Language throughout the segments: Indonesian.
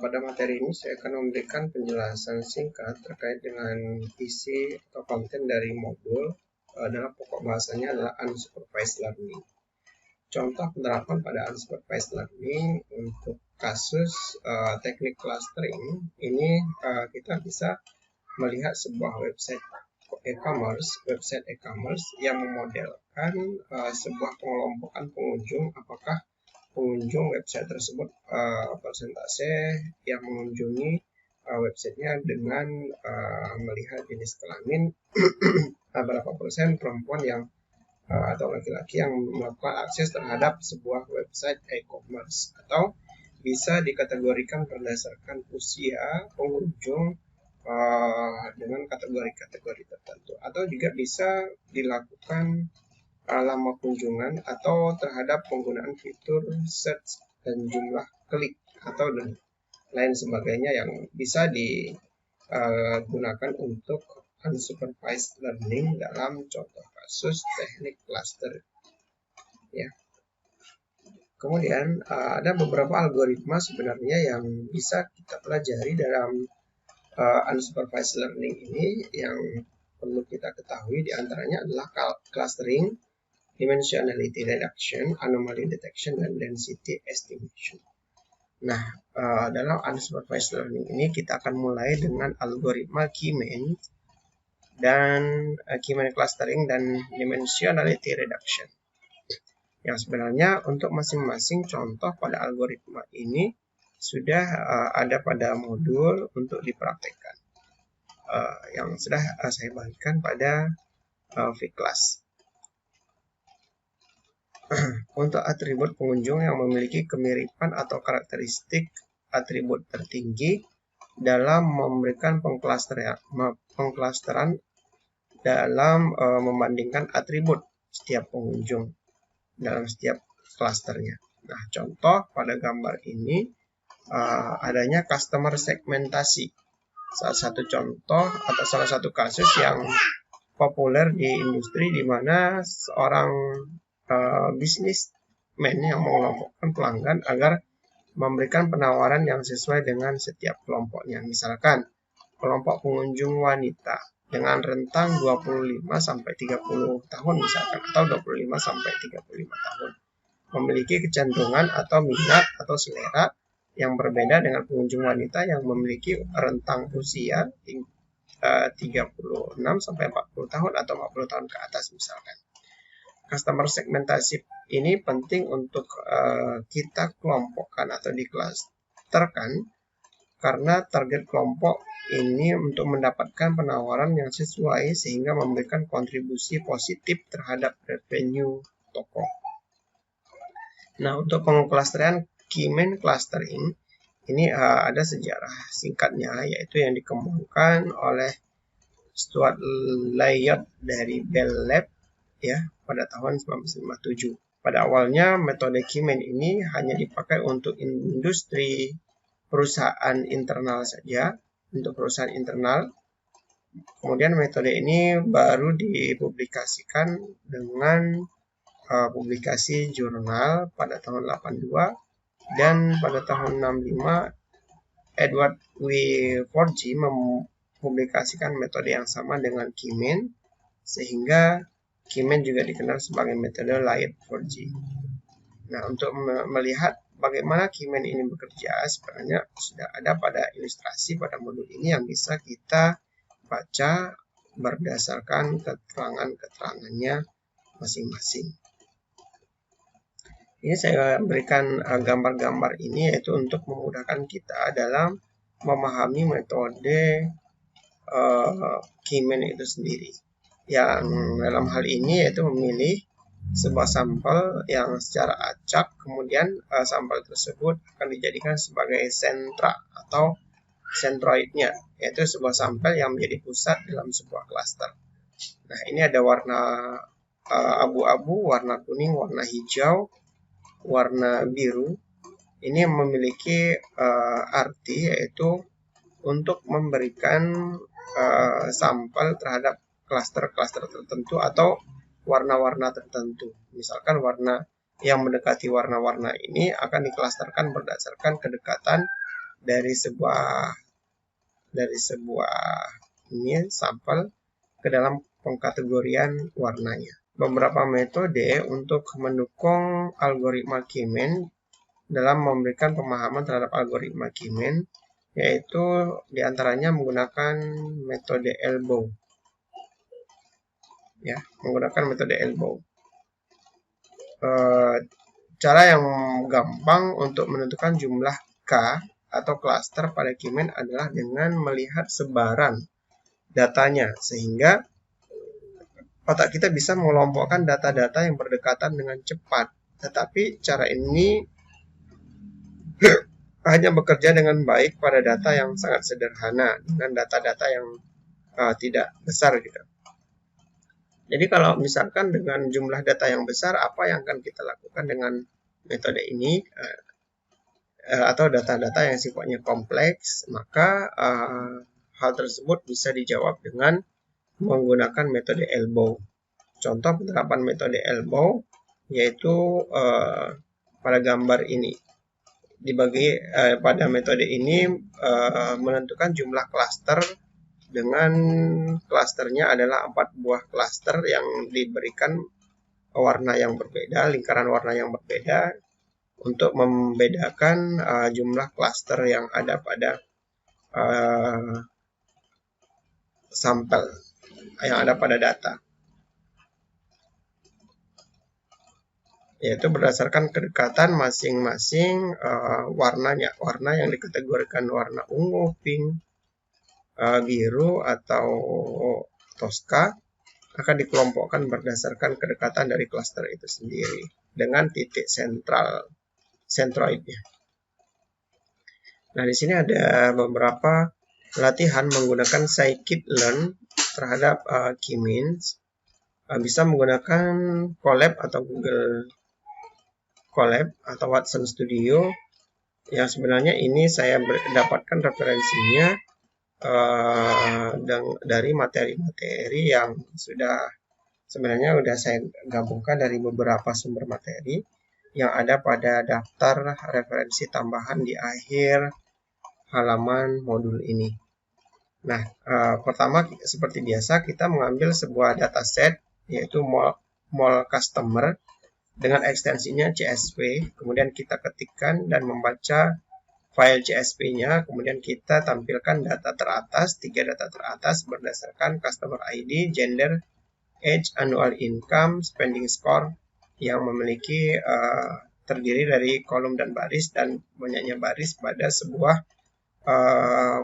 Pada materi ini saya akan memberikan penjelasan singkat terkait dengan isi atau konten dari modul dalam pokok bahasanya adalah unsupervised learning. Contoh penerapan pada unsupervised learning untuk kasus teknik clustering ini kita bisa melihat sebuah website e-commerce yang memodelkan sebuah pengelompokan pengunjung, apakah pengunjung website tersebut persentase yang mengunjungi websitenya dengan melihat jenis kelamin berapa persen perempuan yang atau laki-laki yang melakukan akses terhadap sebuah website e-commerce, atau bisa dikategorikan berdasarkan usia pengunjung dengan kategori-kategori tertentu, atau juga bisa dilakukan lama kunjungan atau terhadap penggunaan fitur search dan jumlah klik atau dan lain sebagainya yang bisa digunakan untuk unsupervised learning dalam contoh kasus teknik cluster ya. Kemudian ada beberapa algoritma sebenarnya yang bisa kita pelajari dalam unsupervised learning ini yang perlu kita ketahui, diantaranya adalah clustering, dimensionality reduction, anomaly detection, dan density estimation. Nah, dalam unsupervised learning ini kita akan mulai dengan algoritma K-mean dan K-mean clustering dan dimensionality reduction. Yang sebenarnya untuk masing-masing contoh pada algoritma ini sudah ada pada modul untuk dipraktekkan yang sudah saya bagikan pada V-class. Untuk atribut pengunjung yang memiliki kemiripan atau karakteristik atribut tertinggi dalam memberikan pengklasteran dalam membandingkan atribut setiap pengunjung dalam setiap klasternya. Nah, contoh pada gambar ini adanya customer segmentasi. Salah satu contoh atau salah satu kasus yang populer di industri di mana seorang bisnismen yang mengelompokkan pelanggan agar memberikan penawaran yang sesuai dengan setiap kelompoknya. Misalkan kelompok pengunjung wanita dengan rentang 25 sampai 30 tahun misalkan, atau 25 sampai 35 tahun memiliki kecenderungan atau minat atau selera yang berbeda dengan pengunjung wanita yang memiliki rentang usia 36 sampai 40 tahun atau 40 tahun ke atas misalkan. Customer segmentasi ini penting untuk kita kelompokkan atau diklasterkan karena target kelompok ini untuk mendapatkan penawaran yang sesuai sehingga memberikan kontribusi positif terhadap revenue toko. Nah, untuk pengklasteran K-mean clustering ini ada sejarah singkatnya, yaitu yang dikembangkan oleh Stuart Layard dari Bell Lab ya pada tahun 1957. Pada awalnya metode K-mean ini hanya dipakai untuk industri perusahaan internal saja, untuk perusahaan internal. Kemudian metode ini baru dipublikasikan dengan publikasi jurnal pada tahun 82, dan pada tahun 65 Edward W. Forgy mempublikasikan metode yang sama dengan K-mean, sehingga K-mean juga dikenal sebagai metode Layard-Forgy. Nah, untuk melihat bagaimana K-mean ini bekerja, sebenarnya sudah ada pada ilustrasi pada modul ini yang bisa kita baca berdasarkan keterangan-keterangannya masing-masing. Ini saya berikan gambar-gambar ini yaitu untuk memudahkan kita dalam memahami metode K-mean itu sendiri. Yang dalam hal ini yaitu memilih sebuah sampel yang secara acak, kemudian sampel tersebut akan dijadikan sebagai sentra atau sentroidnya, yaitu sebuah sampel yang menjadi pusat dalam sebuah klaster. Nah, ini ada warna abu-abu, warna kuning, warna hijau, warna biru. Ini memiliki arti yaitu untuk memberikan sampel terhadap klaster-klaster tertentu atau warna-warna tertentu. Misalkan warna yang mendekati warna-warna ini akan diklasterkan berdasarkan kedekatan dari sebuah ini sampel ke dalam pengkategorian warnanya. Beberapa metode untuk mendukung algoritma K-mean dalam memberikan pemahaman terhadap algoritma K-mean, yaitu diantaranya menggunakan metode elbow. Ya, menggunakan metode elbow. Cara yang gampang untuk menentukan jumlah K atau klaster pada K-mean adalah dengan melihat sebaran datanya, sehingga otak kita bisa mengelompokkan data-data yang berdekatan dengan cepat. Tetapi cara ini hanya bekerja dengan baik pada data yang sangat sederhana, dengan data-data yang tidak besar gitu. Jadi kalau misalkan dengan jumlah data yang besar, apa yang akan kita lakukan dengan metode ini, atau data-data yang sifatnya kompleks, maka hal tersebut bisa dijawab dengan menggunakan metode elbow. Contoh penerapan metode elbow yaitu pada gambar ini. Dibagi pada metode ini menentukan jumlah klaster dengan klasternya adalah 4 buah klaster yang diberikan warna yang berbeda, lingkaran warna yang berbeda untuk membedakan jumlah klaster yang ada pada sampel yang ada pada data, yaitu berdasarkan kedekatan masing-masing warnanya. Warna yang dikategorikan warna ungu, pink, biru, atau toska akan dikelompokkan berdasarkan kedekatan dari klaster itu sendiri dengan titik sentroidnya. Nah, di sini ada beberapa latihan menggunakan scikit-learn terhadap K-means. Bisa menggunakan Colab atau Google Colab atau Watson Studio. Yang sebenarnya ini saya dapatkan referensinya dari materi-materi yang sebenarnya sudah saya gabungkan dari beberapa sumber materi yang ada pada daftar referensi tambahan di akhir halaman modul ini. Nah, pertama seperti biasa kita mengambil sebuah dataset yaitu mall customer dengan ekstensinya CSV, kemudian kita ketikkan dan membaca file CSV-nya, kemudian kita tampilkan data teratas, 3 data teratas berdasarkan customer ID, gender, age, annual income, spending score yang memiliki terdiri dari kolom dan baris dan banyaknya baris pada sebuah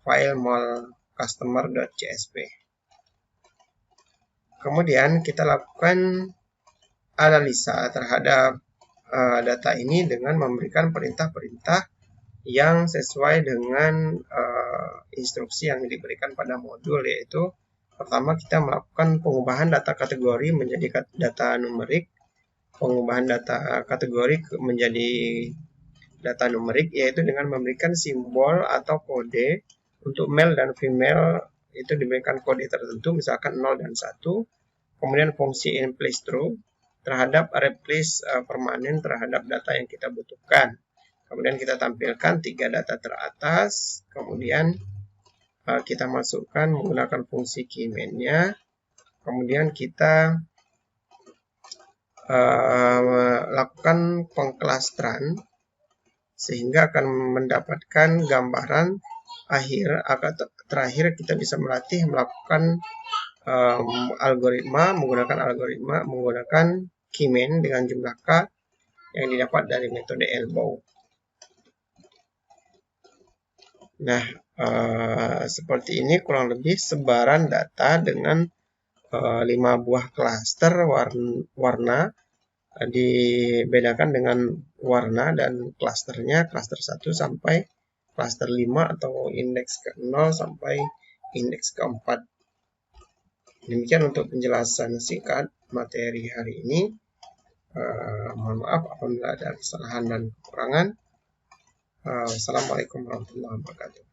file mall customer.csv. Kemudian kita lakukan analisa terhadap data ini dengan memberikan perintah-perintah yang sesuai dengan instruksi yang diberikan pada modul, yaitu pertama kita melakukan pengubahan data kategori menjadi data numerik, pengubahan data kategori menjadi data numerik, yaitu dengan memberikan simbol atau kode. Untuk male dan female itu diberikan kode tertentu, misalkan 0 dan 1. Kemudian fungsi in place true terhadap replace permanen terhadap data yang kita butuhkan. Kemudian kita tampilkan 3 data teratas. Kemudian kita masukkan menggunakan fungsi K-mean-nya. Kemudian kita lakukan pengklasteran sehingga akan mendapatkan gambaran akhir. Terakhir kita bisa melakukan menggunakan K-mean dengan jumlah K yang didapat dari metode elbow. Nah, seperti ini kurang lebih sebaran data dengan 5 buah klaster warna dibedakan dengan warna dan klasternya, klaster 1 sampai klaster 5 atau indeks ke-0 sampai indeks ke-4. Demikian untuk penjelasan singkat materi hari ini. Mohon maaf apabila ada kesalahan dan kekurangan. Wassalamualaikum warahmatullahi wabarakatuh.